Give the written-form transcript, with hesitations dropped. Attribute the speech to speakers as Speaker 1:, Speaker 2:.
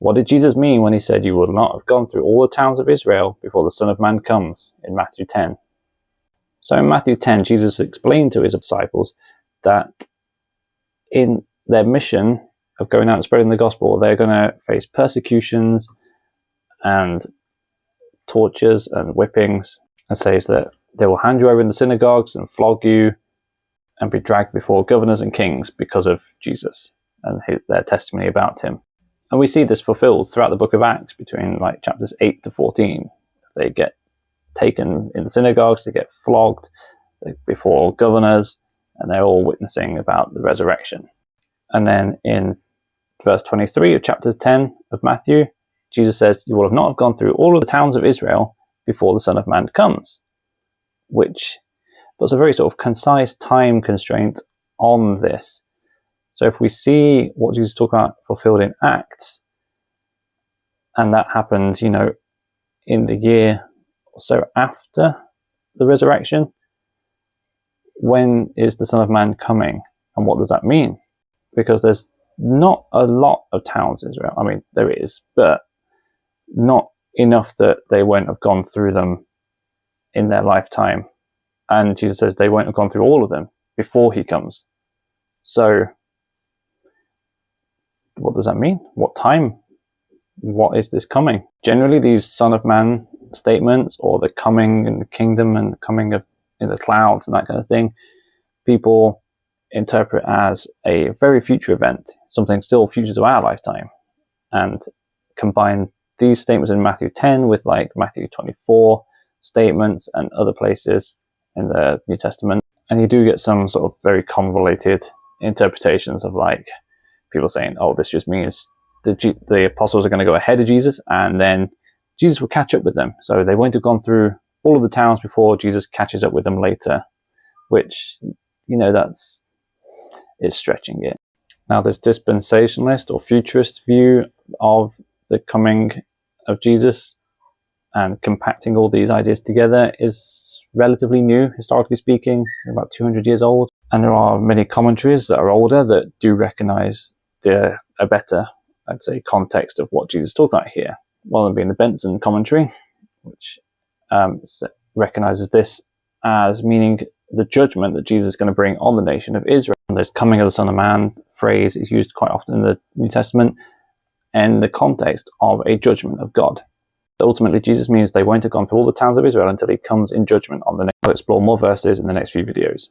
Speaker 1: What did Jesus mean when he said, "You will not have gone through all the towns of Israel before the Son of Man comes," in Matthew 10? So in Matthew 10, Jesus explained to his disciples that in their mission of going out and spreading the gospel, they're going to face persecutions and tortures and whippings, and says that they will hand you over in the synagogues and flog you and be dragged before governors and kings because of Jesus and their testimony about him. And we see this fulfilled throughout the book of Acts between like chapters 8 to 14. They get taken in the synagogues, they get flogged before governors, and they're all witnessing about the resurrection. And then in verse 23 of chapter 10 of Matthew, Jesus says, "You will have not have gone through all of the towns of Israel before the Son of Man comes," which puts a very sort of concise time constraint on this. So if we see what Jesus talked about fulfilled in Acts, and that happened, in the year or so after the resurrection, when is the Son of Man coming? And what does that mean? Because there's not a lot of towns in Israel. I mean, there is, but not enough that they won't have gone through them in their lifetime. And Jesus says they won't have gone through all of them before he comes. So what does that mean? What time? What is this coming? Generally, these Son of Man statements, or the coming in the kingdom and the coming of in the clouds and that kind of thing, people interpret as a very future event, something still future to our lifetime, and combine these statements in Matthew 10 with like Matthew 24 statements and other places in the New Testament. And you do get some sort of very convoluted interpretations of like people saying, oh, this just means the apostles are going to go ahead of Jesus and then Jesus will catch up with them. So they won't have gone through all of the towns before Jesus catches up with them later, which, it's stretching it. Now, this dispensationalist or futurist view of the coming of Jesus and compacting all these ideas together is relatively new, historically speaking, about 200 years old. And there are many commentaries that are older that do recognize a better, I'd say, context of what Jesus talked about here. One of them being the Benson commentary, which recognizes this as meaning the judgment that Jesus is going to bring on the nation of Israel. And this coming of the Son of Man phrase is used quite often in the New Testament in the context of a judgment of God. So ultimately, Jesus means they won't have gone through all the towns of Israel until he comes in judgment on the nation. I'll explore more verses in the next few videos.